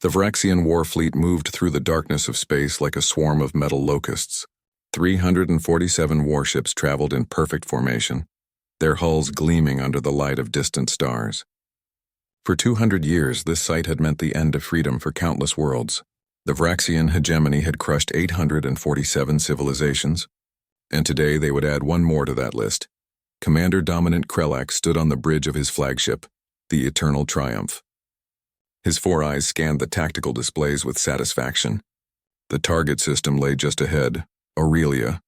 The Vraxian war fleet moved through the darkness of space like a swarm of metal locusts. 347 warships traveled in perfect formation, their hulls gleaming under the light of distant stars. For 200 years, this sight had meant the end of freedom for countless worlds. The Vraxian hegemony had crushed 847 civilizations, and today they would add one more to that list. Commander Dominant Krelak stood on the bridge of his flagship, the Eternal Triumph. His four eyes scanned the tactical displays with satisfaction. The target system lay just ahead, Aurelia,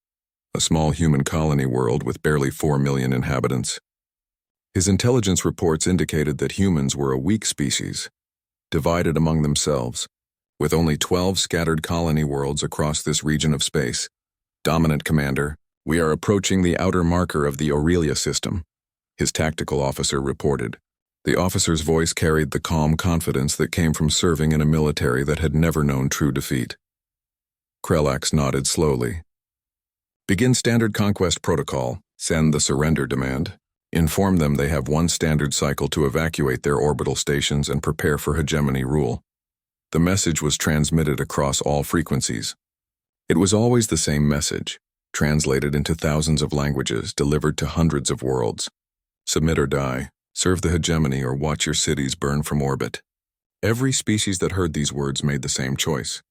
a small human colony world with barely 4 million inhabitants. His intelligence reports indicated that humans were a weak species, divided among themselves, with only 12 scattered colony worlds across this region of space. Dominant Commander, we are approaching the outer marker of the Aurelia system, his tactical officer reported. The officer's voice carried the calm confidence that came from serving in a military that had never known true defeat. Krelax nodded slowly. Begin standard conquest protocol, send the surrender demand. Inform them they have one standard cycle to evacuate their orbital stations and prepare for hegemony rule. The message was transmitted across all frequencies. It was always the same message, translated into thousands of languages, delivered to hundreds of worlds. Submit or die, serve the hegemony or watch your cities burn from orbit. Every species that heard these words made the same choice.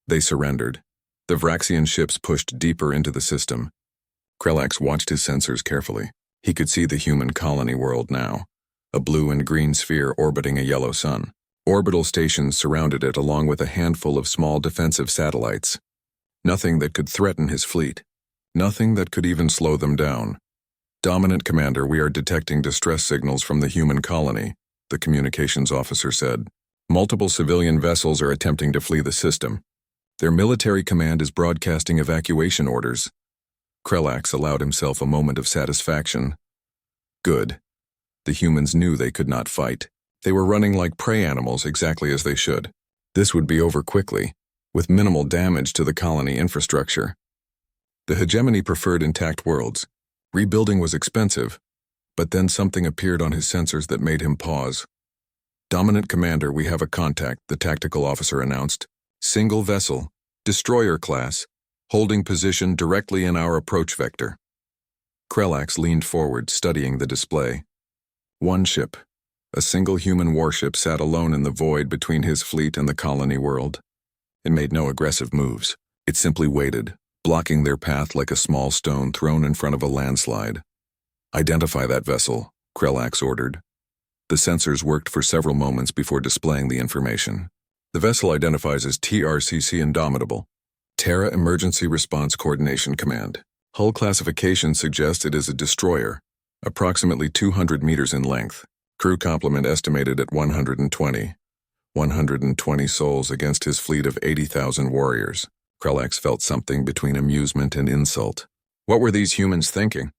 They surrendered. The Vraxian ships pushed deeper into the system. Krelax watched his sensors carefully. He could see the human colony world now, a blue and green sphere orbiting a yellow sun. Orbital stations surrounded it along with a handful of small defensive satellites. Nothing that could threaten his fleet. Nothing that could even slow them down. Dominant Commander, we are detecting distress signals from the human colony, the communications officer said. Multiple civilian vessels are attempting to flee the system. Their military command is broadcasting evacuation orders. Krelax allowed himself a moment of satisfaction. Good. The humans knew they could not fight. They were running like prey animals exactly as they should. This would be over quickly, with minimal damage to the colony infrastructure. The hegemony preferred intact worlds. Rebuilding was expensive, but then something appeared on his sensors that made him pause. Dominant Commander, we have a contact, the tactical officer announced. Single vessel, destroyer class, holding position directly in our approach vector. Krelax leaned forward, studying the display. One ship, a single human warship, sat alone in the void between his fleet and the colony world. It made no aggressive moves. It simply waited, blocking their path like a small stone thrown in front of a landslide. Identify that vessel, Krelax ordered. The sensors worked for several moments before displaying the information. The vessel identifies as TRCC Indomitable, Terra Emergency Response Coordination Command. Hull classification suggests it is a destroyer, approximately 200 meters in length. Crew complement estimated at 120. 120 souls against his fleet of 80,000 warriors. Krelax felt something between amusement and insult. What were these humans thinking?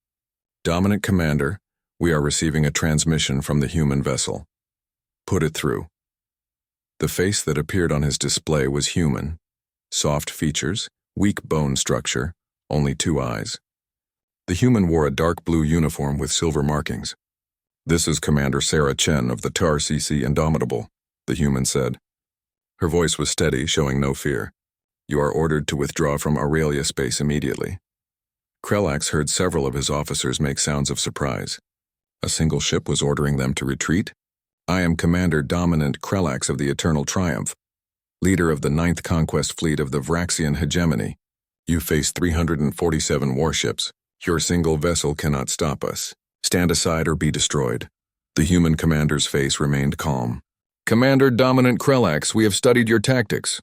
Dominant Commander, we are receiving a transmission from the human vessel. Put it through. The face that appeared on his display was human. Soft features, weak bone structure, only 2 eyes. The human wore a dark blue uniform with silver markings. This is Commander Sarah Chen of the TRCC Indomitable, the human said. Her voice was steady, showing no fear. You are ordered to withdraw from Aurelia space immediately. Krelax heard several of his officers make sounds of surprise. A single ship was ordering them to retreat? I am Commander Dominant Krelax of the Eternal Triumph, leader of the 9th Conquest Fleet of the Vraxian hegemony. You face 347 warships. Your single vessel cannot stop us. Stand aside or be destroyed. The human commander's face remained calm. Commander Dominant Krelax, we have studied your tactics.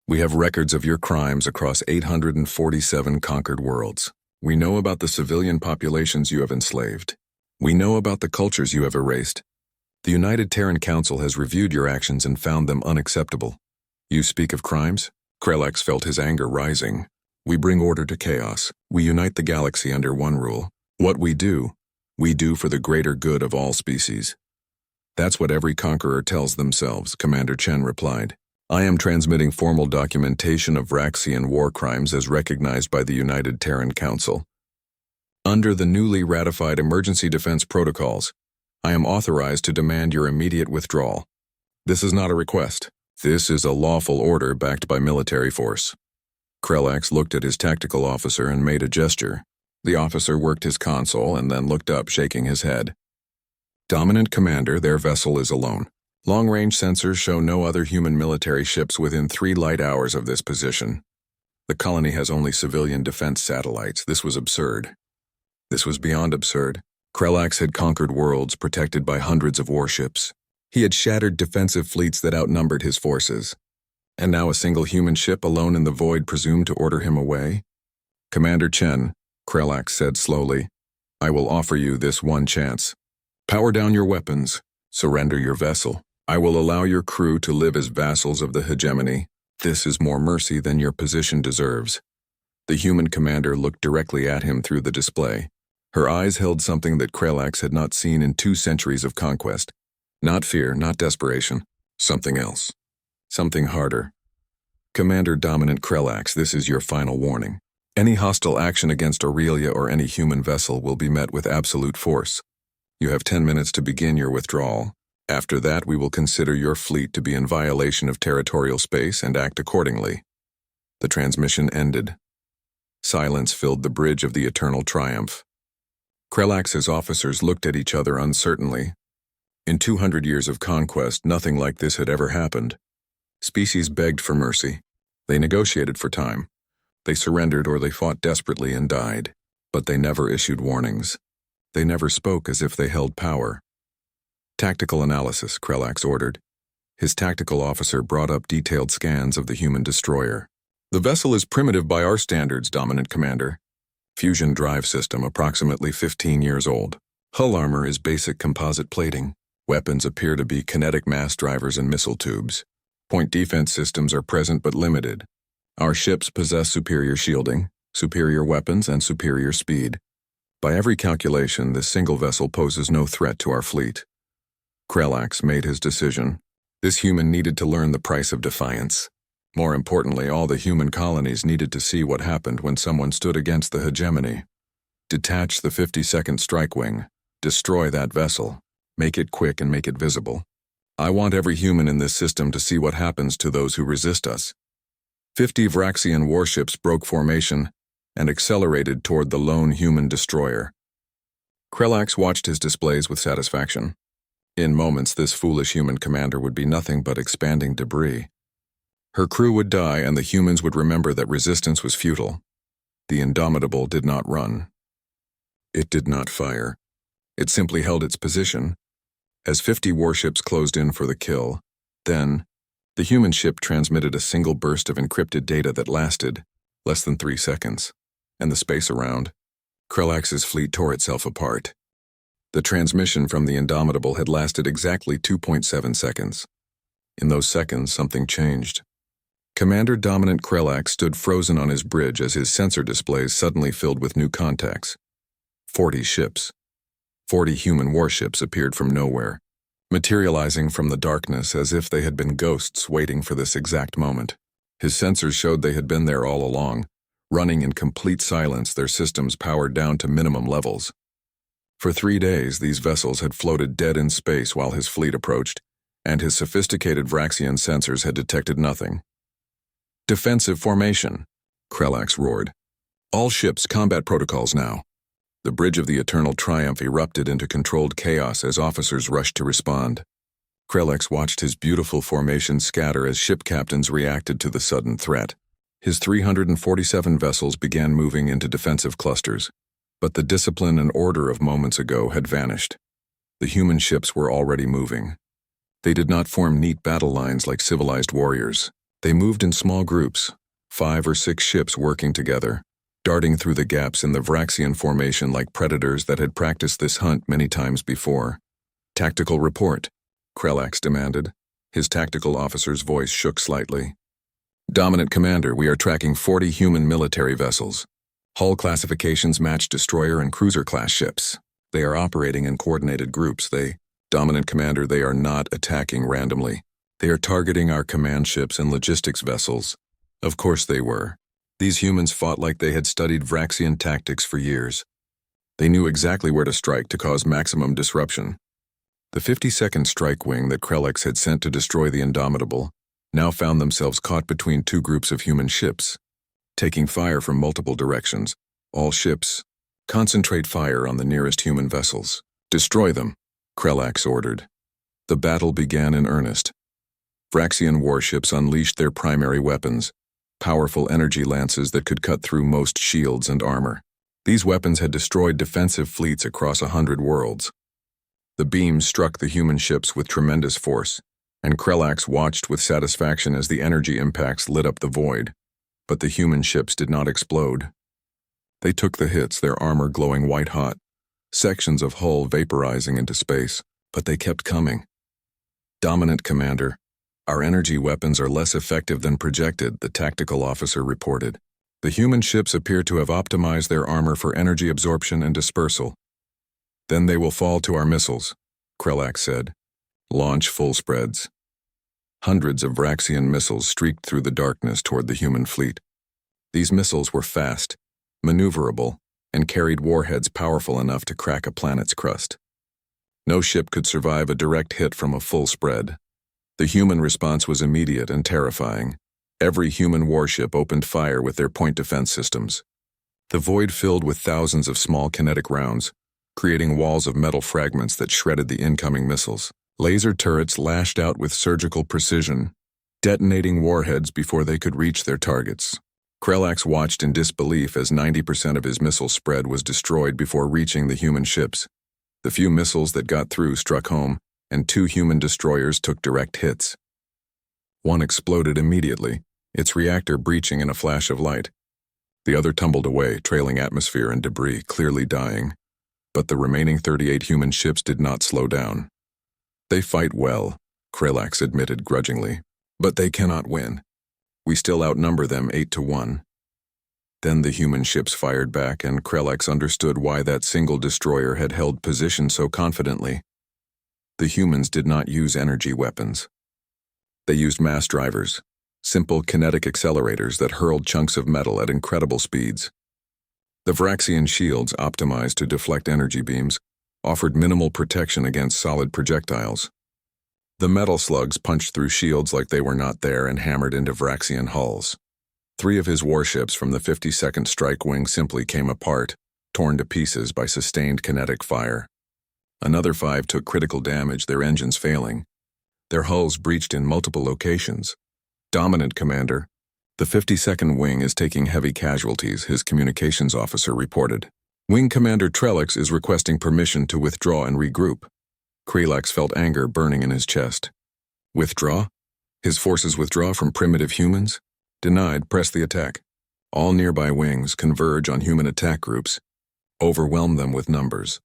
We have records of your crimes across 847 conquered worlds. We know about the civilian populations you have enslaved. We know about the cultures you have erased. The United Terran Council has reviewed your actions and found them unacceptable. You speak of crimes? Krelax felt his anger rising. We bring order to chaos. We unite the galaxy under one rule. What we do for the greater good of all species. That's what every conqueror tells themselves, Commander Chen replied. I am transmitting formal documentation of Vraxian war crimes as recognized by the United Terran Council. Under the newly ratified emergency defense protocols, I am authorized to demand your immediate withdrawal. This is not a request. This is a lawful order backed by military force. Krelax looked at his tactical officer and made a gesture. The officer worked his console and then looked up, shaking his head. Dominant Commander, their vessel is alone. Long-range sensors show no other human military ships within 3 light hours of this position. The colony has only civilian defense satellites. This was absurd. This was beyond absurd. Krelax had conquered worlds protected by hundreds of warships. He had shattered defensive fleets that outnumbered his forces. And now a single human ship alone in the void presumed to order him away? Commander Chen, Krelax said slowly, I will offer you this one chance. Power down your weapons. Surrender your vessel. I will allow your crew to live as vassals of the hegemony. This is more mercy than your position deserves. The human commander looked directly at him through the display. Her eyes held something that Krelax had not seen in 2 centuries of conquest. Not fear, not desperation. Something else. Something harder. Commander Dominant Krelax, this is your final warning. Any hostile action against Aurelia or any human vessel will be met with absolute force. You have 10 minutes to begin your withdrawal. After that, we will consider your fleet to be in violation of territorial space and act accordingly. The transmission ended. Silence filled the bridge of the Eternal Triumph. Krelax's officers looked at each other uncertainly. In 200 years of conquest, nothing like this had ever happened. Species begged for mercy. They negotiated for time. They surrendered or they fought desperately and died. But they never issued warnings. They never spoke as if they held power. Tactical analysis, Krelax ordered. His tactical officer brought up detailed scans of the human destroyer. The vessel is primitive by our standards, Dominant Commander. Fusion drive system approximately 15 years old. Hull armor is basic composite plating. Weapons appear to be kinetic mass drivers and missile tubes. Point defense systems are present but limited. Our ships possess superior shielding, superior weapons, and superior speed. By every calculation, this single vessel poses no threat to our fleet. Krelax made his decision. This human needed to learn the price of defiance. More importantly, all the human colonies needed to see what happened when someone stood against the hegemony. Detach the 52nd Strike Wing. Destroy that vessel. Make it quick and make it visible. I want every human in this system to see what happens to those who resist us. 50 Vraxian warships broke formation and accelerated toward the lone human destroyer. Krelax watched his displays with satisfaction. In moments, this foolish human commander would be nothing but expanding debris. Her crew would die and the humans would remember that resistance was futile. The Indomitable did not run. It did not fire. It simply held its position. As 50 warships closed in for the kill, then, the human ship transmitted a single burst of encrypted data that lasted less than 3 seconds, and the space around. Krelax's fleet tore itself apart. The transmission from the Indomitable had lasted exactly 2.7 seconds. In those seconds, something changed. Commander Dominant Krelax stood frozen on his bridge as his sensor displays suddenly filled with new contacts. 40 ships. 40 human warships appeared from nowhere, materializing from the darkness as if they had been ghosts waiting for this exact moment. His sensors showed they had been there all along, running in complete silence, their systems powered down to minimum levels. For 3 days, these vessels had floated dead in space while his fleet approached, and his sophisticated Vraxian sensors had detected nothing. Defensive formation, Krelax roared. All ships, combat protocols now. The bridge of the Eternal Triumph erupted into controlled chaos as officers rushed to respond. Krelax watched his beautiful formation scatter as ship captains reacted to the sudden threat. His 347 vessels began moving into defensive clusters, but the discipline and order of moments ago had vanished. The human ships were already moving. They did not form neat battle lines like civilized warriors. They moved in small groups, 5 or 6 ships working together, darting through the gaps in the Vraxian formation like predators that had practiced this hunt many times before. Tactical report, Krelax demanded. His tactical officer's voice shook slightly. Dominant Commander, we are tracking 40 human military vessels. Hull classifications match destroyer and cruiser-class ships. They are operating in coordinated groups. Dominant Commander, they are not attacking randomly. They are targeting our command ships and logistics vessels. Of course they were. These humans fought like they had studied Vraxian tactics for years. They knew exactly where to strike to cause maximum disruption. The 52nd Strike Wing that Krelax had sent to destroy the Indomitable now found themselves caught between two groups of human ships, taking fire from multiple directions. All ships, concentrate fire on the nearest human vessels. Destroy them, Krelax ordered. The battle began in earnest. Vraxian warships unleashed their primary weapons, powerful energy lances that could cut through most shields and armor. These weapons had destroyed defensive fleets across 100 worlds. The beams struck the human ships with tremendous force, and Krelax watched with satisfaction as the energy impacts lit up the void. But the human ships did not explode. They took the hits, their armor glowing white-hot, sections of hull vaporizing into space, but they kept coming. Dominant Commander, our energy weapons are less effective than projected, the tactical officer reported. The human ships appear to have optimized their armor for energy absorption and dispersal. Then they will fall to our missiles, Krelax said. Launch full spreads. Hundreds of Vraxian missiles streaked through the darkness toward the human fleet. These missiles were fast, maneuverable, and carried warheads powerful enough to crack a planet's crust. No ship could survive a direct hit from a full spread. The human response was immediate and terrifying. Every human warship opened fire with their point defense systems. The void filled with thousands of small kinetic rounds, creating walls of metal fragments that shredded the incoming missiles. Laser turrets lashed out with surgical precision, detonating warheads before they could reach their targets. Krelax watched in disbelief as 90% of his missile spread was destroyed before reaching the human ships. The few missiles that got through struck home, and 2 human destroyers took direct hits. One exploded immediately, its reactor breaching in a flash of light. The other tumbled away, trailing atmosphere and debris, clearly dying. But the remaining 38 human ships did not slow down. They fight well, Krelax admitted grudgingly, but they cannot win. We still outnumber them 8-1. Then the human ships fired back, and Krelax understood why that single destroyer had held position so confidently. The humans did not use energy weapons. They used mass drivers, simple kinetic accelerators that hurled chunks of metal at incredible speeds. The Vraxian shields, optimized to deflect energy beams, offered minimal protection against solid projectiles. The metal slugs punched through shields like they were not there and hammered into Vraxian hulls. 3 of his warships from the 52nd Strike Wing simply came apart, torn to pieces by sustained kinetic fire. Another 5 took critical damage, their engines failing. Their hulls breached in multiple locations. Dominant Commander, the 52nd Wing is taking heavy casualties, his communications officer reported. Wing Commander Trellix is requesting permission to withdraw and regroup. Krelax felt anger burning in his chest. Withdraw? His forces withdraw from primitive humans? Denied, press the attack. All nearby wings converge on human attack groups. Overwhelm them with numbers.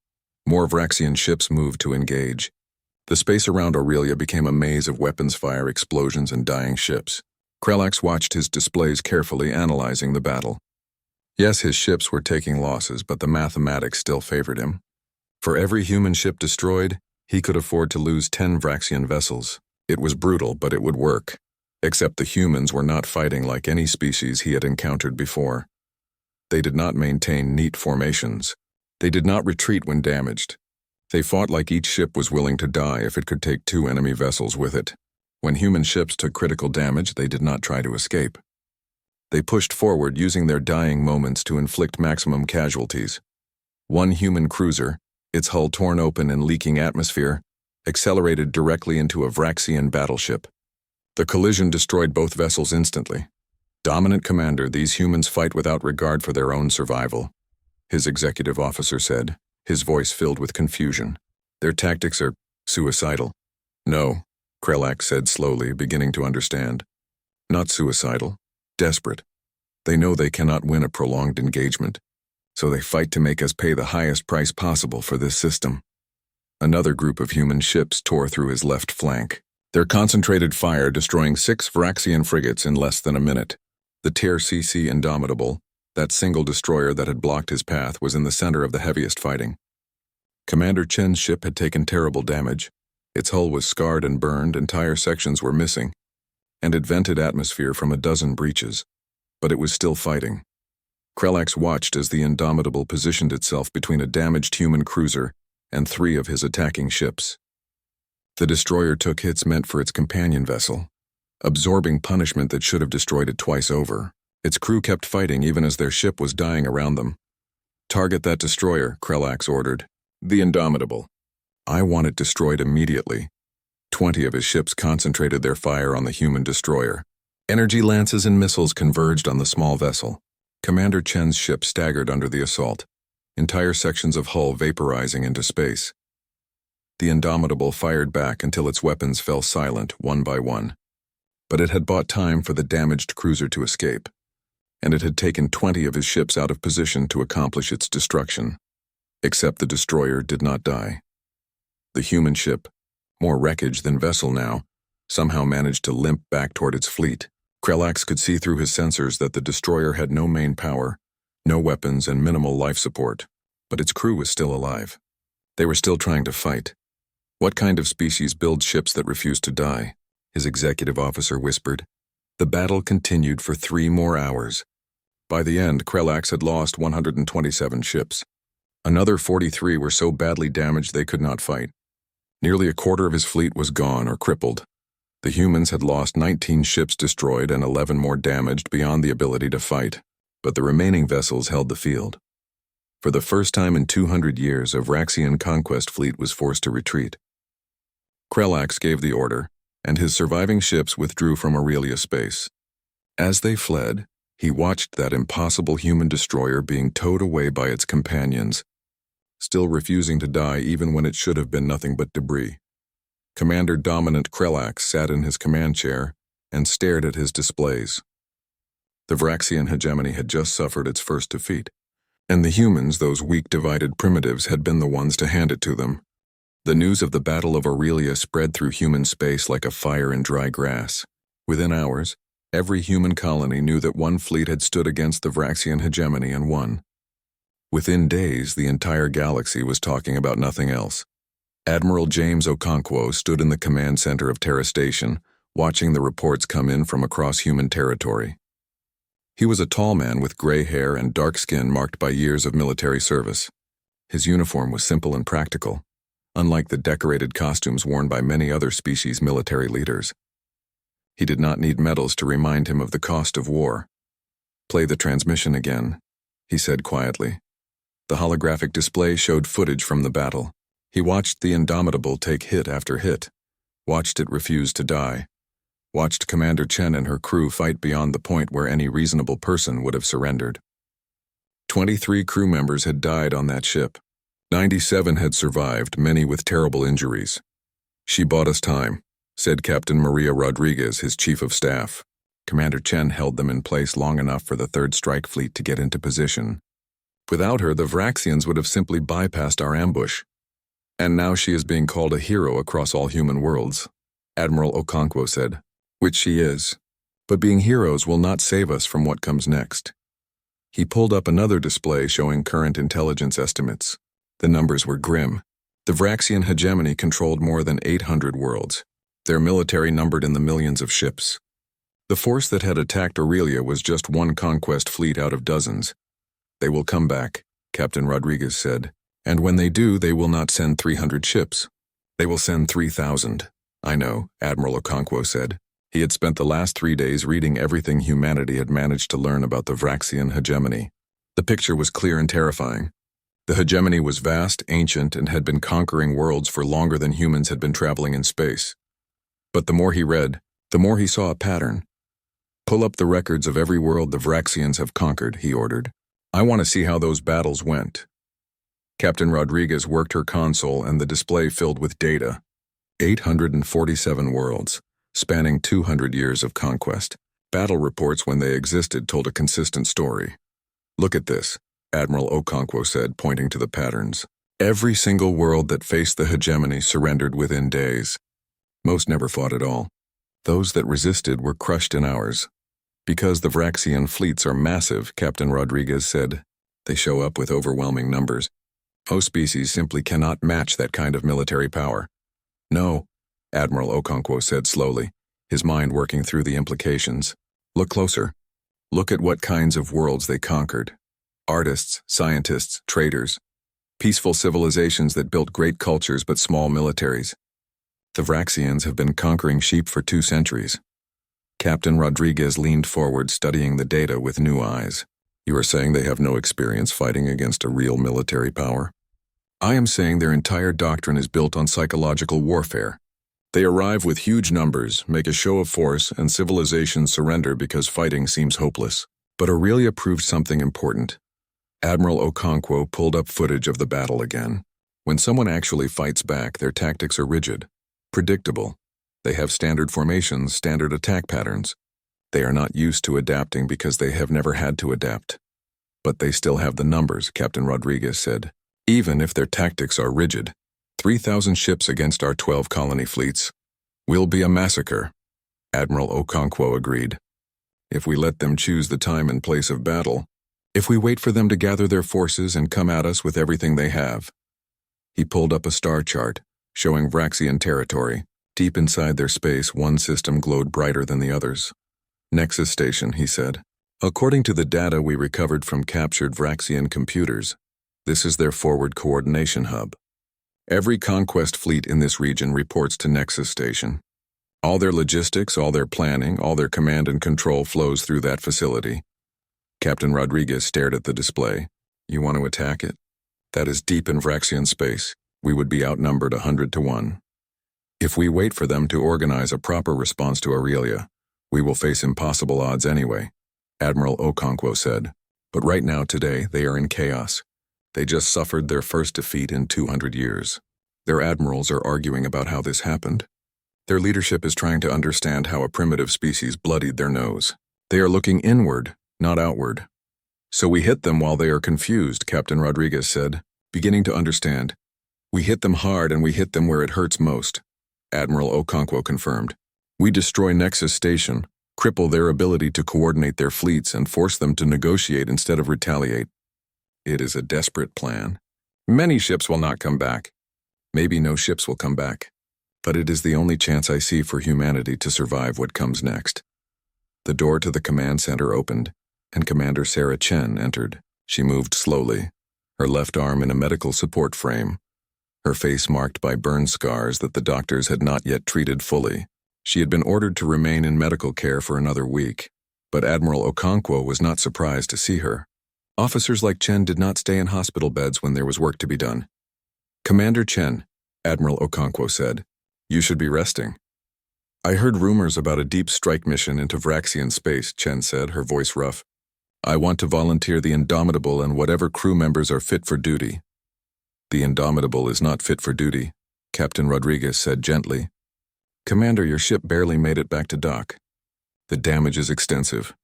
More Vraxian ships moved to engage. The space around Aurelia became a maze of weapons fire, explosions, and dying ships. Krelax watched his displays carefully, analyzing the battle. Yes, his ships were taking losses, but the mathematics still favored him. For every human ship destroyed, he could afford to lose 10 Vraxian vessels. It was brutal, but it would work. Except the humans were not fighting like any species he had encountered before. They did not maintain neat formations. They did not retreat when damaged. They fought like each ship was willing to die if it could take 2 enemy vessels with it. When human ships took critical damage, they did not try to escape. They pushed forward, using their dying moments to inflict maximum casualties. One human cruiser, its hull torn open and leaking atmosphere, accelerated directly into a Vraxian battleship. The collision destroyed both vessels instantly. Dominant Commander, these humans fight without regard for their own survival, his executive officer said, his voice filled with confusion. Their tactics are suicidal. No, Krelax said slowly, beginning to understand. Not suicidal, desperate. They know they cannot win a prolonged engagement, so they fight to make us pay the highest price possible for this system. Another group of human ships tore through his left flank, their concentrated fire destroying 6 Vraxian frigates in less than a minute. The Tier CC Indomitable, that single destroyer that had blocked his path, was in the center of the heaviest fighting. Commander Chen's ship had taken terrible damage. Its hull was scarred and burned, entire sections were missing, and it vented atmosphere from a dozen breaches. But it was still fighting. Krelax watched as the Indomitable positioned itself between a damaged human cruiser and 3 of his attacking ships. The destroyer took hits meant for its companion vessel, absorbing punishment that should have destroyed it twice over. Its crew kept fighting even as their ship was dying around them. "Target that destroyer," Krelax ordered. "The Indomitable. I want it destroyed immediately." 20 of his ships concentrated their fire on the human destroyer. Energy lances and missiles converged on the small vessel. Commander Chen's ship staggered under the assault, entire sections of hull vaporizing into space. The Indomitable fired back until its weapons fell silent one by one. But it had bought time for the damaged cruiser to escape, and it had taken 20 of his ships out of position to accomplish its destruction. Except the destroyer did not die. The human ship, more wreckage than vessel now, somehow managed to limp back toward its fleet. Krelax could see through his sensors that the destroyer had no main power, no weapons, and minimal life support, but its crew was still alive. They were still trying to fight. "What kind of species builds ships that refuse to die?" his executive officer whispered. The battle continued for 3 more hours. By the end, Krelax had lost 127 ships. Another 43 were so badly damaged they could not fight. Nearly a quarter of his fleet was gone or crippled. The humans had lost 19 ships destroyed and 11 more damaged beyond the ability to fight, but the remaining vessels held the field. For the first time in 200 years, a Vraxian conquest fleet was forced to retreat. Krelax gave the order, and his surviving ships withdrew from Aurelia space. As they fled, he watched that impossible human destroyer being towed away by its companions, still refusing to die even when it should have been nothing but debris. Commander Dominant Krelax sat in his command chair and stared at his displays. The Vraxian hegemony had just suffered its first defeat, and the humans, those weak divided primitives, had been the ones to hand it to them. The news of the Battle of Aurelia spread through human space like a fire in dry grass. Within hours, every human colony knew that one fleet had stood against the Vraxian hegemony and won. Within days, the entire galaxy was talking about nothing else. Admiral James Okonkwo stood in the command center of Terra Station, watching the reports come in from across human territory. He was a tall man with gray hair and dark skin marked by years of military service. His uniform was simple and practical, unlike the decorated costumes worn by many other species' military leaders. He did not need medals to remind him of the cost of war. "Play the transmission again," he said quietly. The holographic display showed footage from the battle. He watched the Indomitable take hit after hit, watched it refuse to die, watched Commander Chen and her crew fight beyond the point where any reasonable person would have surrendered. 23 crew members had died on that ship. 97 had survived, many with terrible injuries. "She bought us time," said Captain Maria Rodriguez, his chief of staff. Commander Chen held them in place long enough for the Third Strike Fleet to get into position. "Without her, the Vraxians would have simply bypassed our ambush. And now she is being called a hero across all human worlds," Admiral Okonkwo said. "Which she is. But being heroes will not save us from what comes next." He pulled up another display showing current intelligence estimates. The numbers were grim. The Vraxian hegemony controlled more than 800 worlds. Their military numbered in the millions of ships. The force that had attacked Aurelia was just one conquest fleet out of dozens. "They will come back," Captain Rodriguez said. "And when they do, they will not send 300 ships. They will send 3,000. "I know," Admiral Okonkwo said. He had spent the last 3 days reading everything humanity had managed to learn about the Vraxian hegemony. The picture was clear and terrifying. The hegemony was vast, ancient, and had been conquering worlds for longer than humans had been traveling in space. But the more he read, the more he saw a pattern. "Pull up the records of every world the Vraxians have conquered," he ordered. "I want to see how those battles went." Captain Rodriguez worked her console and the display filled with data. 847 worlds, spanning 200 years of conquest. Battle reports when they existed told a consistent story. "Look at this," Admiral Okonkwo said, pointing to the patterns. "Every single world that faced the hegemony surrendered within days. Most never fought at all. Those that resisted were crushed in hours. Because the Vraxian fleets are massive," Captain Rodriguez said. "They show up with overwhelming numbers. Most species simply cannot match that kind of military power." "No," Admiral Okonkwo said slowly, his mind working through the implications. "Look closer. Look at what kinds of worlds they conquered. Artists, scientists, traders. Peaceful civilizations that built great cultures but small militaries. The Vraxians have been conquering sheep for 2 centuries. Captain Rodriguez leaned forward, studying the data with new eyes. You are saying they have no experience fighting against a real military power? I am saying their entire doctrine is built on psychological warfare. They arrive with huge numbers, make a show of force, and civilizations surrender because fighting seems hopeless. But Aurelia proved something important. Admiral Okonkwo pulled up footage of the battle again. When someone actually fights back, their tactics are rigid, predictable. They have standard formations, standard attack patterns. They are not used to adapting because they have never had to adapt. But they still have the numbers, Captain Rodriguez said. Even if their tactics are rigid, 3,000 ships against our 12 colony fleets will be a massacre. Admiral Okonkwo agreed. If we let them choose the time and place of battle, if we wait for them to gather their forces and come at us with everything they have. He pulled up a star chart, showing Vraxian territory. Deep inside their space, one system glowed brighter than the others. Nexus Station, he said. According to the data we recovered from captured Vraxian computers, this is their forward coordination hub. Every conquest fleet in this region reports to Nexus Station. All their logistics, all their planning, all their command and control flows through that facility. Captain Rodriguez stared at the display. You want to attack it? That is deep in Vraxian space. We would be outnumbered 100 to 1. If we wait for them to organize a proper response to Aurelia, we will face impossible odds anyway, Admiral Okonkwo said. But right now, today, they are in chaos. They just suffered their first defeat in 200 years. Their admirals are arguing about how this happened. Their leadership is trying to understand how a primitive species bloodied their nose. They are looking inward, not outward. So we hit them while they are confused, Captain Rodriguez said, beginning to understand. We hit them hard and we hit them where it hurts most, Admiral Okonkwo confirmed. We destroy Nexus Station, cripple their ability to coordinate their fleets and force them to negotiate instead of retaliate. It is a desperate plan. Many ships will not come back. Maybe no ships will come back. But it is the only chance I see for humanity to survive what comes next. The door to the command center opened, and Commander Sarah Chen entered. She moved slowly, her left arm in a medical support frame, her face marked by burn scars that the doctors had not yet treated fully. She had been ordered to remain in medical care for another week, but Admiral Okonkwo was not surprised to see her. Officers like Chen did not stay in hospital beds when there was work to be done. Commander Chen, Admiral Okonkwo said, you should be resting. I heard rumors about a deep strike mission into Vraxian space, Chen said, her voice rough. I want to volunteer the Indomitable and whatever crew members are fit for duty. The Indomitable is not fit for duty, Captain Rodriguez said gently. Commander, your ship barely made it back to dock. The damage is extensive.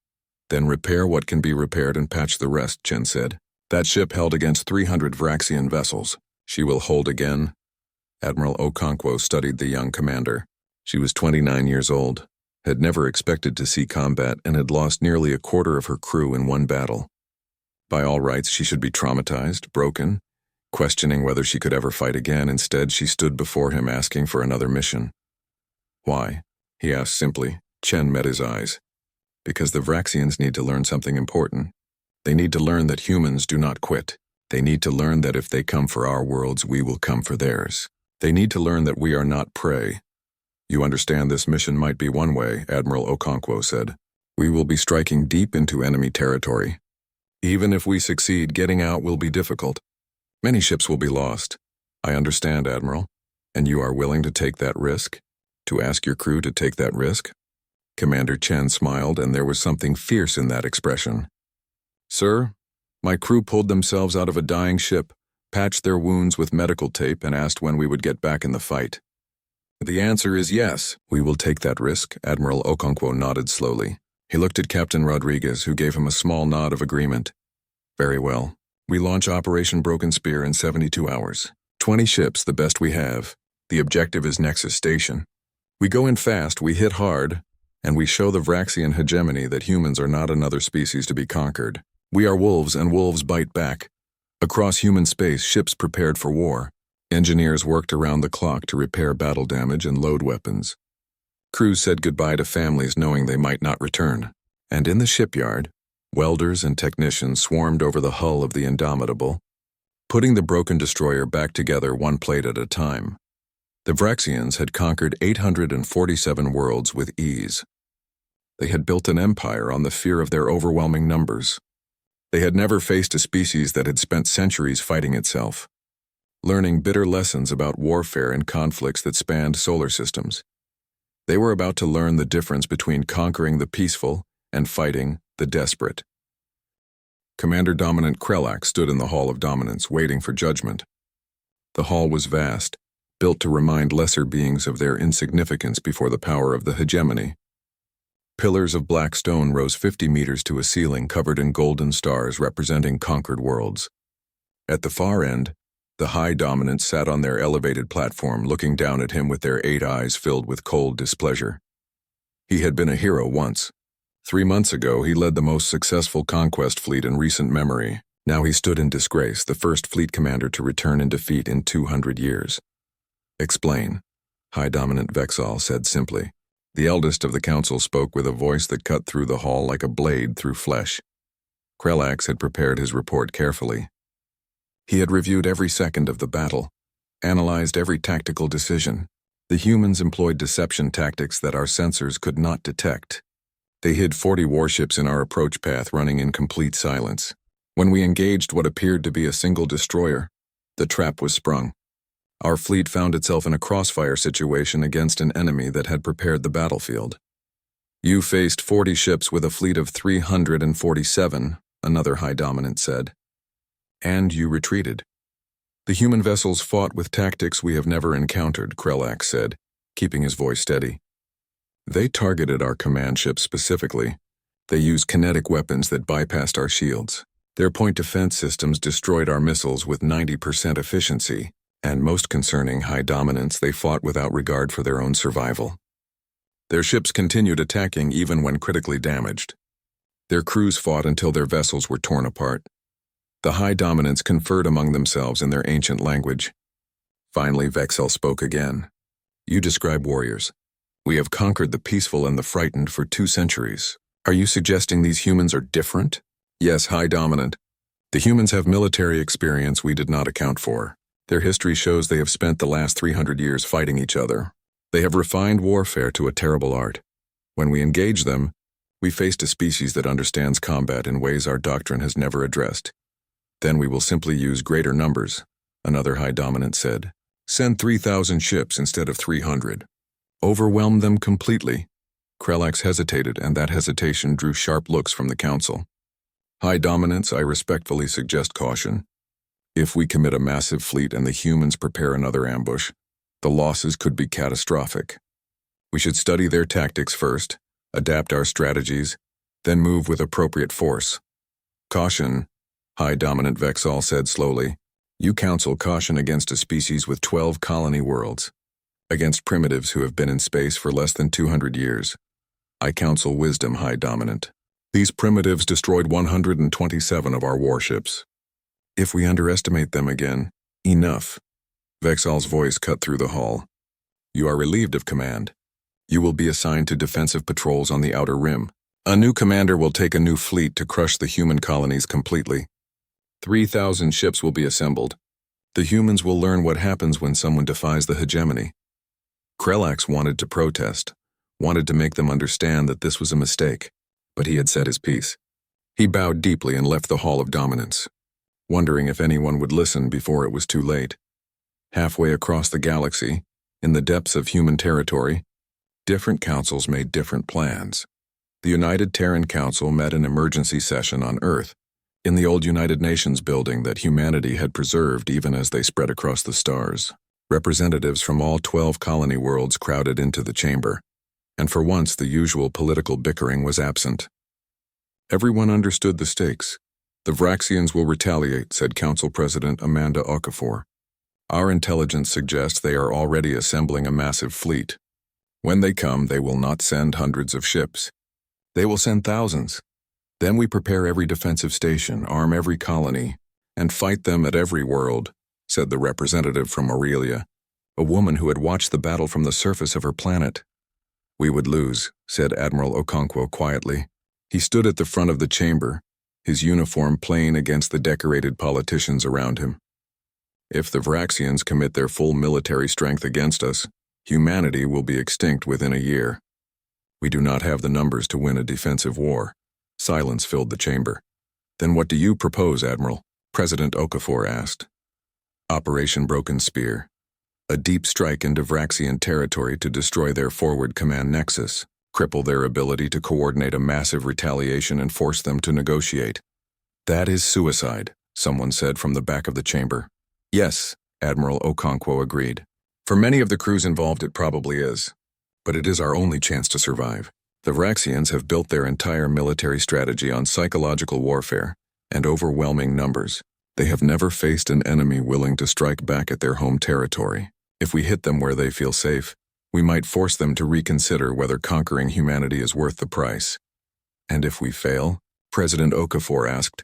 Then repair what can be repaired and patch the rest, Chen said. That ship held against 300 Vraxian vessels. She will hold again. Admiral Okonkwo studied the young commander. She was 29 years old, had never expected to see combat, and had lost nearly a quarter of her crew in one battle. By all rights, she should be traumatized, broken, questioning whether she could ever fight again. Instead, she stood before him asking for another mission. Why? He asked simply. Chen met his eyes. Because the Vraxians need to learn something important. They need to learn that humans do not quit. They need to learn that if they come for our worlds, we will come for theirs. They need to learn that we are not prey. You understand this mission might be one way, Admiral Okonkwo said. We will be striking deep into enemy territory. Even if we succeed, getting out will be difficult. Many ships will be lost. I understand, Admiral. And you are willing to take that risk? To ask your crew to take that risk? Commander Chen smiled, and there was something fierce in that expression. Sir, my crew pulled themselves out of a dying ship, patched their wounds with medical tape, and asked when we would get back in the fight. The answer is yes, we will take that risk, Admiral Okonkwo nodded slowly. He looked at Captain Rodriguez, who gave him a small nod of agreement. Very well. We launch Operation Broken Spear in 72 hours. 20 ships, the best we have. The objective is Nexus Station. We go in fast, we hit hard, and we show the Vraxian hegemony that humans are not another species to be conquered. We are wolves, and wolves bite back. Across human space, ships prepared for war. Engineers worked around the clock to repair battle damage and load weapons. Crews said goodbye to families knowing they might not return. And in the shipyard, welders and technicians swarmed over the hull of the Indomitable, putting the broken destroyer back together one plate at a time. The Vraxians had conquered 847 worlds with ease. They had built an empire on the fear of their overwhelming numbers. They had never faced a species that had spent centuries fighting itself, learning bitter lessons about warfare and conflicts that spanned solar systems. They were about to learn the difference between conquering the peaceful and fighting the desperate. Commander Dominant Krelak stood in the Hall of Dominance, waiting for judgment. The hall was vast, built to remind lesser beings of their insignificance before the power of the hegemony. Pillars of black stone rose 50 meters to a ceiling covered in golden stars representing conquered worlds. At the far end, the High Dominants sat on their elevated platform, looking down at him with their 8 eyes filled with cold displeasure. He had been a hero once. 3 months ago, he led the most successful conquest fleet in recent memory. Now he stood in disgrace, the first fleet commander to return in defeat in 200 years. Explain, High Dominant Vexal said simply. The eldest of the council spoke with a voice that cut through the hall like a blade through flesh. Krelax had prepared his report carefully. He had reviewed every second of the battle, analyzed every tactical decision. The humans employed deception tactics that our sensors could not detect. They hid 40 warships in our approach path, running in complete silence. When we engaged what appeared to be a single destroyer, the trap was sprung. Our fleet found itself in a crossfire situation against an enemy that had prepared the battlefield. You faced 40 ships with a fleet of 347, another High Dominant said. And you retreated. The human vessels fought with tactics we have never encountered, Krelax said, keeping his voice steady. They targeted our command ships specifically. They used kinetic weapons that bypassed our shields. Their point defense systems destroyed our missiles with 90% efficiency, and most concerning, High Dominance, they fought without regard for their own survival. Their ships continued attacking even when critically damaged. Their crews fought until their vessels were torn apart. The High Dominants conferred among themselves in their ancient language. Finally, Vexel spoke again. You describe warriors. We have conquered the peaceful and the frightened for 2 centuries. Are you suggesting these humans are different? Yes, High Dominant. The humans have military experience we did not account for. Their history shows they have spent the last 300 years fighting each other. They have refined warfare to a terrible art. When we engage them, we faced a species that understands combat in ways our doctrine has never addressed. Then we will simply use greater numbers, another High Dominant said. Send 3,000 ships instead of 300. Overwhelm them completely. Krelax hesitated, and that hesitation drew sharp looks from the council. High Dominance, I respectfully suggest caution. If we commit a massive fleet and the humans prepare another ambush, the losses could be catastrophic. We should study their tactics first, adapt our strategies, then move with appropriate force. Caution, High Dominant Vexal said slowly. You counsel caution against a species with 12 colony worlds, against primitives who have been in space for less than 200 years. I counsel wisdom, High Dominant. These primitives destroyed 127 of our warships. If we underestimate them again, enough. Vexal's voice cut through the hall. You are relieved of command. You will be assigned to defensive patrols on the outer rim. A new commander will take a new fleet to crush the human colonies completely. 3,000 ships will be assembled. The humans will learn what happens when someone defies the hegemony. Krelax wanted to protest, wanted to make them understand that this was a mistake, but he had said his piece. He bowed deeply and left the Hall of Dominance, wondering if anyone would listen before it was too late. Halfway across the galaxy, in the depths of human territory, different councils made different plans. The United Terran Council met an emergency session on Earth, in the old United Nations building that humanity had preserved even as they spread across the stars. Representatives from all 12 colony worlds crowded into the chamber, and for once the usual political bickering was absent. Everyone understood the stakes. The Vraxians will retaliate, said Council President Amanda Okafor. Our intelligence suggests they are already assembling a massive fleet. When they come, they will not send hundreds of ships. They will send thousands. Then we prepare every defensive station, arm every colony, and fight them at every world, said the representative from Aurelia, a woman who had watched the battle from the surface of her planet. We would lose, said Admiral Okonkwo quietly. He stood at the front of the chamber, his uniform plain against the decorated politicians around him. If the Vraxians commit their full military strength against us, humanity will be extinct within a year. We do not have the numbers to win a defensive war. Silence filled the chamber. Then what do you propose, Admiral? President Okafor asked. Operation Broken Spear. A deep strike into Vraxian territory to destroy their forward command nexus, cripple their ability to coordinate a massive retaliation and force them to negotiate. That is suicide, someone said from the back of the chamber. Yes, Admiral Okonkwo agreed. For many of the crews involved it probably is. But it is our only chance to survive. The Vraxians have built their entire military strategy on psychological warfare and overwhelming numbers. They have never faced an enemy willing to strike back at their home territory. If we hit them where they feel safe, we might force them to reconsider whether conquering humanity is worth the price. And if we fail, President Okafor asked,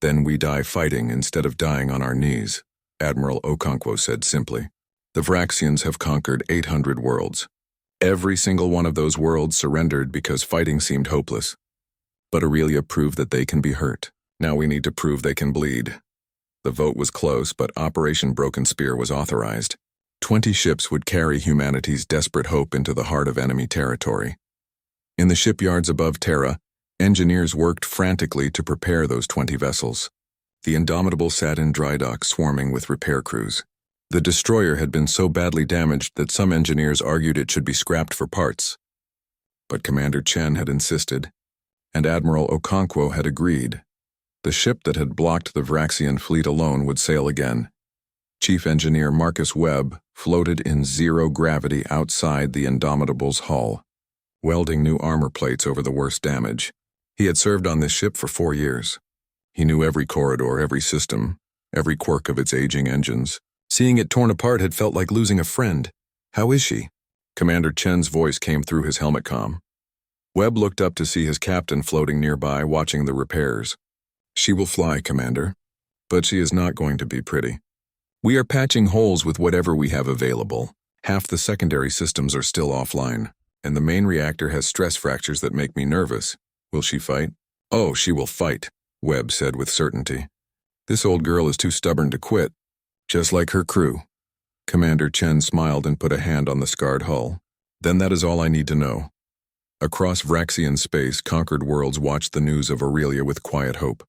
then we die fighting instead of dying on our knees, Admiral Okonkwo said simply. The Vraxians have conquered 800 worlds. Every single one of those worlds surrendered because fighting seemed hopeless. But Aurelia proved that they can be hurt. Now we need to prove they can bleed. The vote was close, but Operation Broken Spear was authorized. 20 ships would carry humanity's desperate hope into the heart of enemy territory. In the shipyards above Terra, engineers worked frantically to prepare those 20 vessels. The Indomitable sat in dry dock swarming with repair crews. The destroyer had been so badly damaged that some engineers argued it should be scrapped for parts. But Commander Chen had insisted, and Admiral Okonkwo had agreed. The ship that had blocked the Vraxian fleet alone would sail again. Chief Engineer Marcus Webb floated in zero gravity outside the Indomitable's hull, welding new armor plates over the worst damage. He had served on this ship for 4 years. He knew every corridor, every system, every quirk of its aging engines. Seeing it torn apart had felt like losing a friend. How is she? Commander Chen's voice came through his helmet comm. Webb looked up to see his captain floating nearby, watching the repairs. She will fly, Commander, but she is not going to be pretty. We are patching holes with whatever we have available. Half the secondary systems are still offline, and the main reactor has stress fractures that make me nervous. Will she fight? Oh, she will fight, Webb said with certainty. This old girl is too stubborn to quit. Just like her crew. Commander Chen smiled and put a hand on the scarred hull. Then that is all I need to know. Across Vraxian space, conquered worlds watched the news of Aurelia with quiet hope.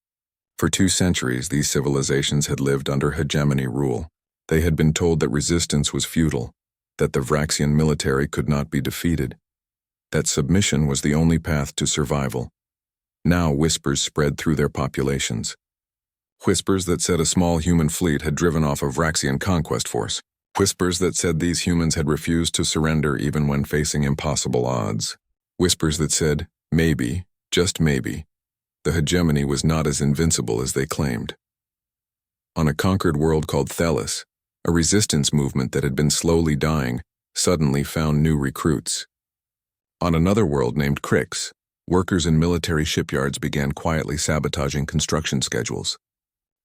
For 2 centuries, these civilizations had lived under hegemony rule. They had been told that resistance was futile, that the Vraxian military could not be defeated, that submission was the only path to survival. Now whispers spread through their populations. Whispers that said a small human fleet had driven off a Vraxian conquest force. Whispers that said these humans had refused to surrender even when facing impossible odds. Whispers that said, maybe, just maybe, the hegemony was not as invincible as they claimed. On a conquered world called Thelis, a resistance movement that had been slowly dying suddenly found new recruits. On another world named Kryx, workers in military shipyards began quietly sabotaging construction schedules.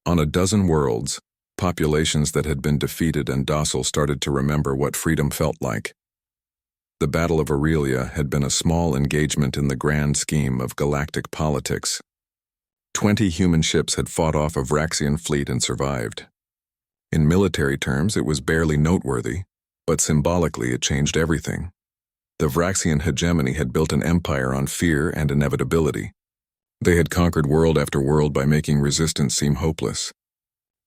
On a dozen worlds, populations that had been defeated and docile started to remember what freedom felt like. The Battle of Aurelia had been a small engagement in the grand scheme of galactic politics. 20 human ships had fought off a Vraxian fleet and survived. In military terms, it was barely noteworthy, but symbolically it changed everything. The Vraxian hegemony had built an empire on fear and inevitability. They had conquered world after world by making resistance seem hopeless.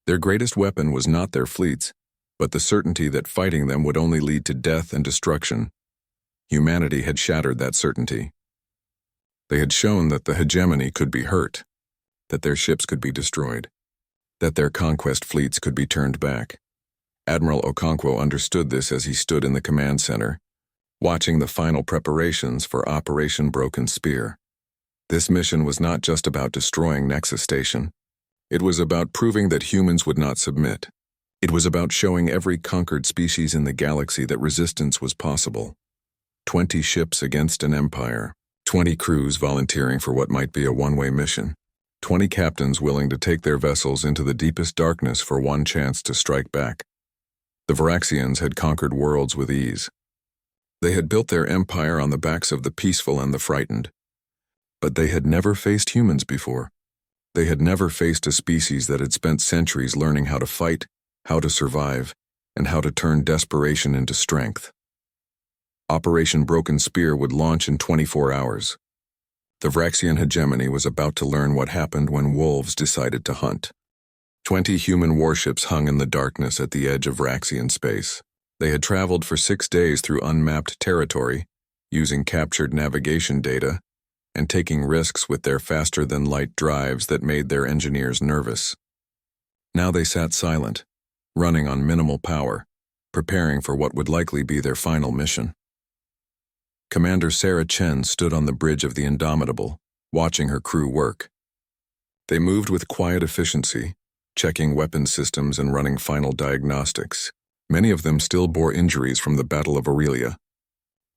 Their greatest weapon was not their fleets, but the certainty that fighting them would only lead to death and destruction. Humanity had shattered that certainty. They had shown that the hegemony could be hurt, that their ships could be destroyed, that their conquest fleets could be turned back. Admiral Okonkwo understood this as he stood in the command center, watching the final preparations for Operation Broken Spear. This mission was not just about destroying Nexus Station. It was about proving that humans would not submit. It was about showing every conquered species in the galaxy that resistance was possible. 20 ships against an empire, 20 crews volunteering for what might be a one-way mission, 20 captains willing to take their vessels into the deepest darkness for one chance to strike back. The Vraxians had conquered worlds with ease. They had built their empire on the backs of the peaceful and the frightened. But they had never faced humans before. They had never faced a species that had spent centuries learning how to fight, how to survive, and how to turn desperation into strength. Operation Broken Spear would launch in 24 hours. The Vraxian hegemony was about to learn what happened when wolves decided to hunt. 20 human warships hung in the darkness at the edge of Vraxian space. They had traveled for 6 days through unmapped territory, using captured navigation data, and taking risks with their faster-than-light drives that made their engineers nervous. Now they sat silent, running on minimal power, preparing for what would likely be their final mission. Commander Sarah Chen stood on the bridge of the Indomitable, watching her crew work. They moved with quiet efficiency, checking weapons systems and running final diagnostics. Many of them still bore injuries from the Battle of Aurelia.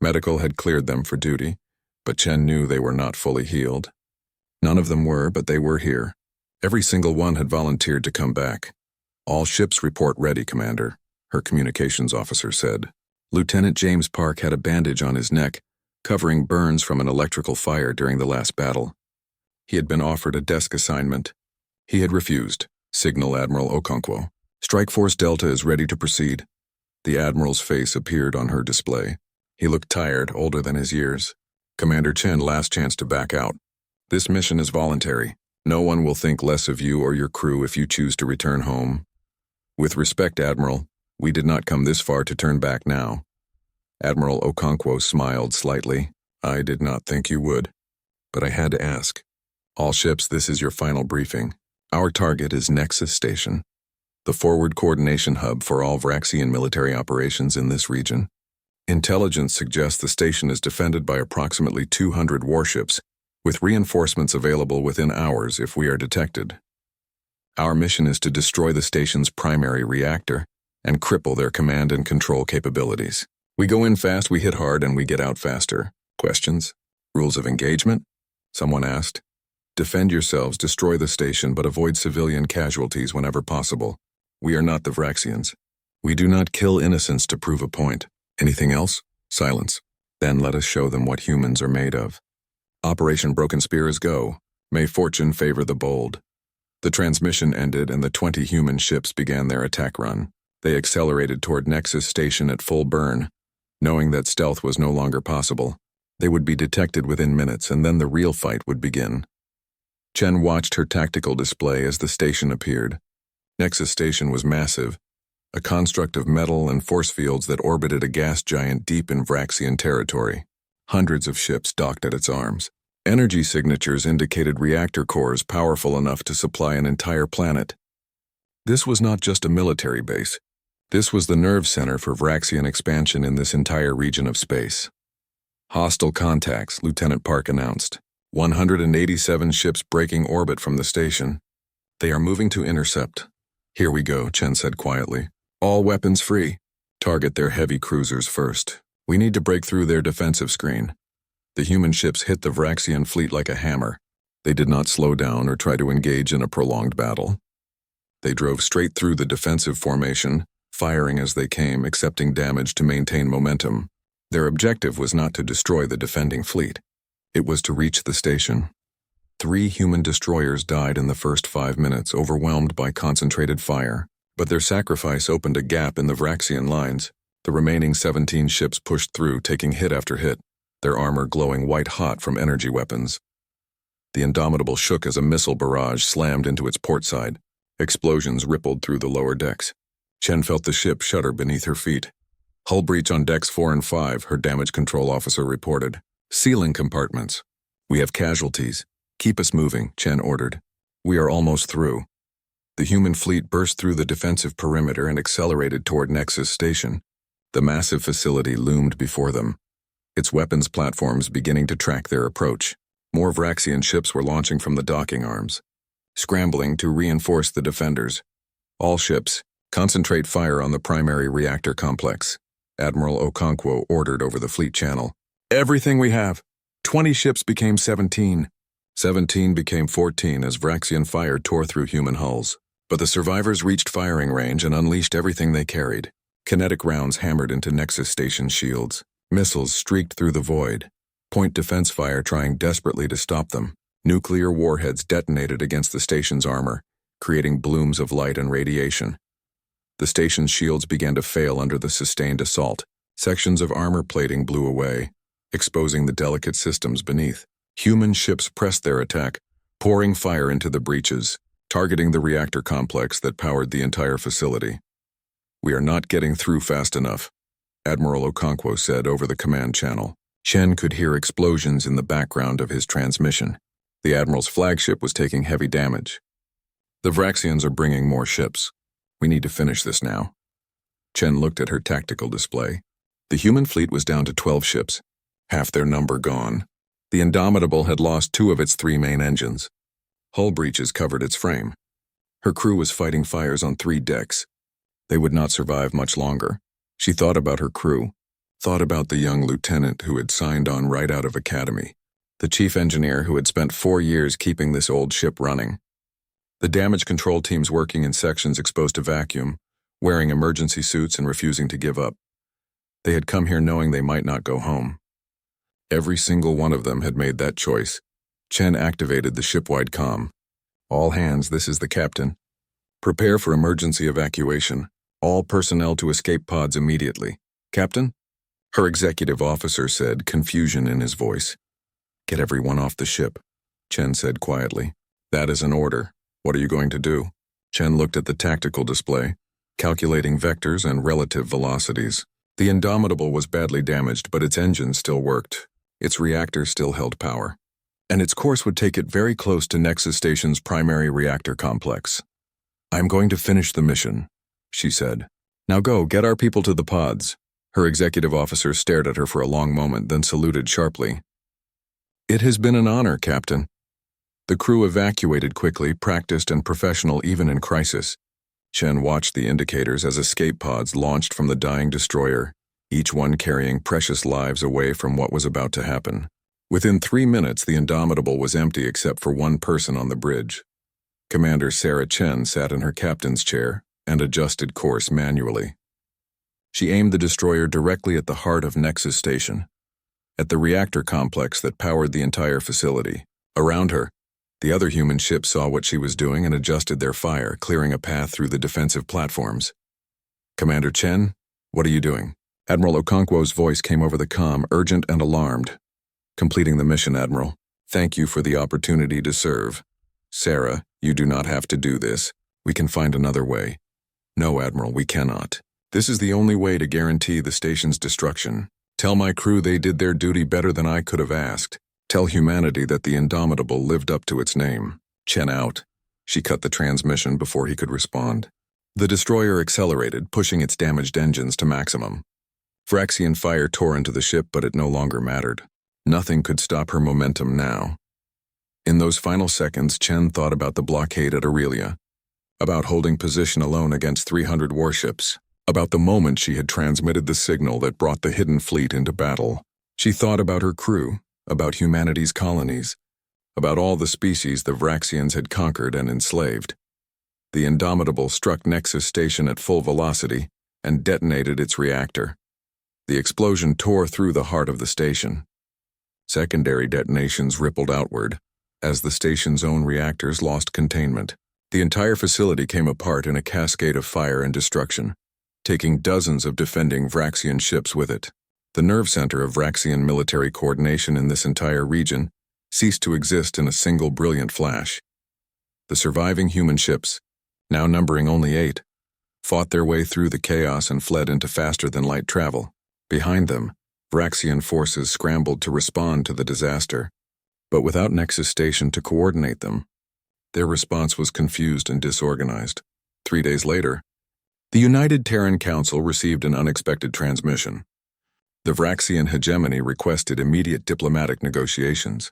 Medical had cleared them for duty, but Chen knew they were not fully healed. None of them were, but they were here. Every single one had volunteered to come back. "All ships report ready, Commander," her communications officer said. Lieutenant James Park had a bandage on his neck, covering burns from an electrical fire during the last battle. He had been offered a desk assignment. He had refused. "Signal Admiral Okonkwo. Strike Force Delta is ready to proceed." The Admiral's face appeared on her display. He looked tired, older than his years. "Commander Chen, last chance to back out. This mission is voluntary. No one will think less of you or your crew if you choose to return home. With respect, Admiral, we did not come this far to turn back now." Admiral Okonkwo smiled slightly. "I did not think you would, but I had to ask. All ships, this is your final briefing. Our target is Nexus Station, the forward coordination hub for all Vraxian military operations in this region. Intelligence suggests the station is defended by approximately 200 warships, with reinforcements available within hours if we are detected. Our mission is to destroy the station's primary reactor and cripple their command and control capabilities. We go in fast, we hit hard, and we get out faster." Questions? "Rules of engagement?" someone asked. "Defend yourselves, destroy the station, but avoid civilian casualties whenever possible. We are not the Vraxians. We do not kill innocents to prove a point. Anything else?" Silence. "Then let us show them what humans are made of. Operation Broken Spear is go. May fortune favor the bold." The transmission ended and the 20 human ships began their attack run. They accelerated toward Nexus Station at full burn, knowing that stealth was no longer possible. They would be detected within minutes, and then the real fight would begin. Chen watched her tactical display as the station appeared. Nexus Station was massive, a construct of metal and force fields that orbited a gas giant deep in Vraxian territory. Hundreds of ships docked at its arms. Energy signatures indicated reactor cores powerful enough to supply an entire planet. This was not just a military base. This was the nerve center for Vraxian expansion in this entire region of space. "Hostile contacts," Lieutenant Park announced. 187 ships breaking orbit from the station. "They are moving to intercept." "Here we go," Chen said quietly. "All weapons free. Target their heavy cruisers first. We need to break through their defensive screen." The human ships hit the Vraxian fleet like a hammer. They did not slow down or try to engage in a prolonged battle. They drove straight through the defensive formation, firing as they came, accepting damage to maintain momentum. Their objective was not to destroy the defending fleet. It was to reach the station. 3 human destroyers died in the first 5 minutes, overwhelmed by concentrated fire. But their sacrifice opened a gap in the Vraxian lines. The remaining 17 ships pushed through, taking hit after hit, their armor glowing white-hot from energy weapons. The Indomitable shook as a missile barrage slammed into its port side. Explosions rippled through the lower decks. Chen felt the ship shudder beneath her feet. "Hull breach on decks 4 and 5, her damage control officer reported. "Sealing compartments. We have casualties. Keep us moving," Chen ordered. "We are almost through." The human fleet burst through the defensive perimeter and accelerated toward Nexus Station. The massive facility loomed before them, its weapons platforms beginning to track their approach. More Vraxian ships were launching from the docking arms, scrambling to reinforce the defenders. "All ships, concentrate fire on the primary reactor complex," Admiral Okonkwo ordered over the fleet channel. "Everything we have." 20 ships became 17. 17 became 14 as Vraxian fire tore through human hulls. But the survivors reached firing range and unleashed everything they carried. Kinetic rounds hammered into Nexus Station shields. Missiles streaked through the void, point defense fire trying desperately to stop them. Nuclear warheads detonated against the station's armor, creating blooms of light and radiation. The station's shields began to fail under the sustained assault. Sections of armor plating blew away, exposing the delicate systems beneath. Human ships pressed their attack, pouring fire into the breaches, targeting the reactor complex that powered the entire facility. "We are not getting through fast enough," Admiral Okonkwo said over the command channel. Chen could hear explosions in the background of his transmission. The Admiral's flagship was taking heavy damage. "The Vraxians are bringing more ships. We need to finish this now." Chen looked at her tactical display. The human fleet was down to 12 ships, half their number gone. The Indomitable had lost 2 of its 3 main engines. Hull breaches covered its frame. Her crew was fighting fires on 3 decks. They would not survive much longer. She thought about her crew, thought about the young lieutenant who had signed on right out of academy, the chief engineer who had spent 4 years keeping this old ship running, the damage control teams working in sections exposed to vacuum, wearing emergency suits and refusing to give up. They had come here knowing they might not go home. Every single one of them had made that choice. Chen activated the ship-wide comm. "All hands, this is the captain. Prepare for emergency evacuation. All personnel to escape pods immediately. Captain?" Her executive officer said, confusion in his voice. "Get everyone off the ship," Chen said quietly. "That is an order. What are you going to do?" Chen looked at the tactical display, calculating vectors and relative velocities. The Indomitable was badly damaged, but its engines still worked. Its reactor still held power. And its course would take it very close to Nexus Station's primary reactor complex. "I'm going to finish the mission," she said. "Now go, get our people to the pods." Her executive officer stared at her for a long moment, then saluted sharply. "It has been an honor, Captain." The crew evacuated quickly, practiced and professional even in crisis. Chen watched the indicators as escape pods launched from the dying destroyer, each one carrying precious lives away from what was about to happen. Within 3 minutes, the Indomitable was empty except for one person on the bridge. Commander Sarah Chen sat in her captain's chair and adjusted course manually. She aimed the destroyer directly at the heart of Nexus Station, at the reactor complex that powered the entire facility. Around her, the other human ships saw what she was doing and adjusted their fire, clearing a path through the defensive platforms. "Commander Chen, what are you doing?" Admiral Okonkwo's voice came over the comm, urgent and alarmed. "Completing the mission, Admiral. Thank you for the opportunity to serve. Sarah, you do not have to do this. We can find another way." "No, Admiral, we cannot. This is the only way to guarantee the station's destruction. Tell my crew they did their duty better than I could have asked. Tell humanity that the Indomitable lived up to its name." Chen out. She cut the transmission before he could respond. The destroyer accelerated, pushing its damaged engines to maximum. Vraxian fire tore into the ship, but it no longer mattered. Nothing could stop her momentum now. In those final seconds, Chen thought about the blockade at Aurelia, about holding position alone against 300 warships, about the moment she had transmitted the signal that brought the hidden fleet into battle. She thought about her crew, about humanity's colonies, about all the species the Vraxians had conquered and enslaved. The Indomitable struck Nexus Station at full velocity and detonated its reactor. The explosion tore through the heart of the station. Secondary detonations rippled outward, as the station's own reactors lost containment. The entire facility came apart in a cascade of fire and destruction, taking dozens of defending Vraxian ships with it. The nerve center of Vraxian military coordination in this entire region ceased to exist in a single brilliant flash. The surviving human ships, now numbering only 8, fought their way through the chaos and fled into faster-than-light travel. Behind them, Vraxian forces scrambled to respond to the disaster, but without Nexus Station to coordinate them. Their response was confused and disorganized. 3 days later, the United Terran Council received an unexpected transmission. The Vraxian hegemony requested immediate diplomatic negotiations.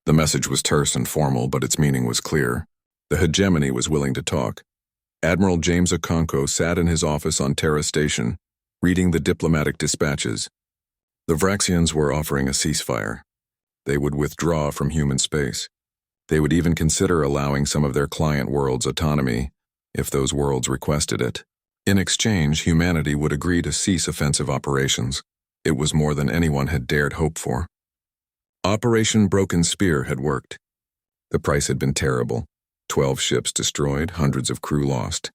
The message was terse and formal, but its meaning was clear. The hegemony was willing to talk. Admiral James Okonkwo sat in his office on Terra Station, reading the diplomatic dispatches. The Vraxians were offering a ceasefire. They would withdraw from human space. They would even consider allowing some of their client worlds autonomy, if those worlds requested it. In exchange, humanity would agree to cease offensive operations. It was more than anyone had dared hope for. Operation Broken Spear had worked. The price had been terrible. 12 ships destroyed, hundreds of crew lost.